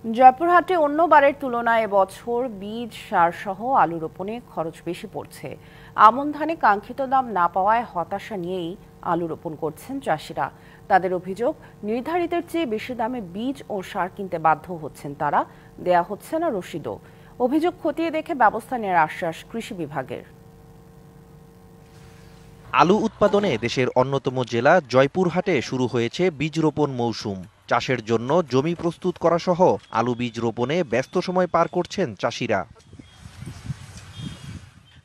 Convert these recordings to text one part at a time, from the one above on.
জয়পুরহাটে অন্যবারের তুলনায় এবছর বীজ সার সহ আলু রোপণে খরচ বেশি পড়ছে। আমন ধানে কাঙ্ক্ষিত দাম না পাওয়ায় হতাশা নিয়েই আলু রোপণ করছেন চাষিরা। তাদের অভিযোগ, নির্ধারিতের চেয়ে বেশি দামে বীজ ও সার কিনতে বাধ্য হচ্ছেন তারা, দেয়া হচ্ছে না রসিদও। অভিযোগ খতিয়ে দেখে ব্যবস্থা নেওয়ার আশ্বাস কৃষি বিভাগের। আলু উৎপাদনে দেশের অন্যতম জেলা জয়পুরহাটে শুরু হয়েছে বীজ রোপণ মৌসুম। চাষের জন্য জমি প্রস্তুত করা সহ আলু বীজ রোপণে ব্যস্ত সময় পার করছেন চাষিরা।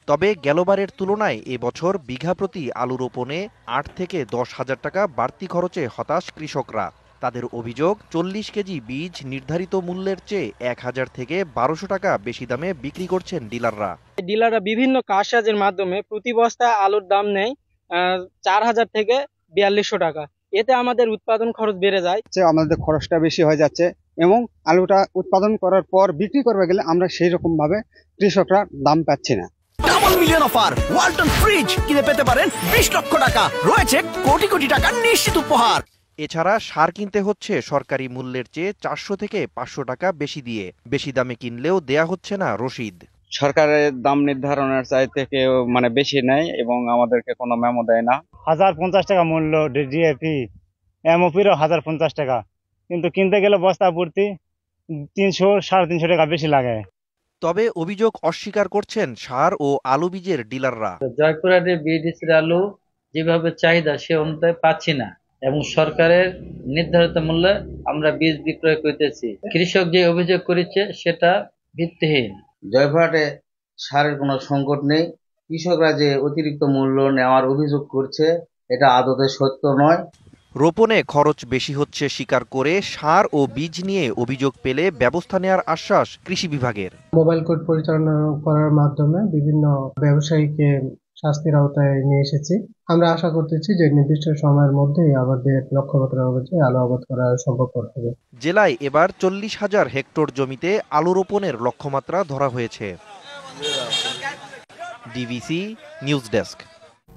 তবে গেলবারের তুলনায় এবছর বিঘা প্রতি আলু রোপণে ৮ থেকে ১০ হাজার টাকা বাড়তি খরচে হতাশ কৃষকরা। তাদের অভিযোগ, ৪০ কেজি বীজ নির্ধারিত মূল্যের চেয়ে ১,০০০ থেকে ১,২০০ টাকা বেশি দামে বিক্রি করছেন ডিলাররা। ডিলাররা বিভিন্ন কারসাজির মাধ্যমে প্রতি বস্তা আলুর দাম নেয় ৪,০০০ থেকে ৪২০০ টাকা। এতে আমাদের উৎপাদন খরচ বেড়ে যায়, আমাদের খরচটা বেশি হয়ে যাচ্ছে এবং আলুটা উৎপাদন করার পর বিক্রি করবে গেলে আমরা সেই রকম ভাবে কৃষকরা দাম পাচ্ছি না। Double million offer Walton fridge কিনে পেতে পারেন ২০ লক্ষ টাকা, রয়েছে কোটি কোটি টাকার নিশ্চিত উপহার। এছাড়া সার কিনতে হচ্ছে সরকারি মূল্যের চেয়ে ৪০০ থেকে ৫০০ টাকা বেশি দিয়ে। বেশি দামে কিনলেও দেয়া হচ্ছে না রসিদ। সরকারের দাম নির্ধারণের চাইতে কেউ বেশি নেয় এবং আমাদেরকে কোনো মেমো দেয় না। ১,০৫০ টাকা মূল্য ডিএপি, এমওপিরও ১,০৫০ টাকা, কিন্তু কিনতে গেলে বস্তা প্রতি ৩০০-৩৫০ টাকা বেশি লাগে। তবে অভিযোগ অস্বীকার করছেন সার ও আলু বীজের ডিলাররা। জয়পুরহাটে বিডিসির আলু যেভাবে চাহিদা সে অনুযায়ী পাচ্ছি না এবং সরকারের নির্ধারিত মূল্যে আমরা বীজ বিক্রয় করতেছি। কৃষক যে অভিযোগ করেছে সেটা ভিত্তিহীন। জয়পুরহাটে সারের কোনো সংকট নেই। কৃষকরা যে অতিরিক্ত মূল্য নেওয়ার অভিযোগ করছে এটা আদতে সত্য নয়। রোপণে খরচ বেশি হচ্ছে স্বীকার করে সার ও বীজ নিয়ে অভিযোগ পেলে ব্যবস্থা নেওয়ার আশ্বাস কৃষি বিভাগের। মোবাইল কোর্ট পরিচালনা করার মাধ্যমে বিভিন্ন ব্যবসায়ীকে শাস্তির আওতায় নিয়ে এসেছি। আমরা আশা করতেছি যে নির্দিষ্ট সময়ের মধ্যেই আমাদের লক্ষ্যমাত্রা অনুযায়ী আলু আবাদ করা সম্ভব হবে। জেলায় এবার ৪০,০০০ হেক্টর জমিতে আলু রোপণের লক্ষ্যমাত্রা ধরা হয়েছে। DVC news desk.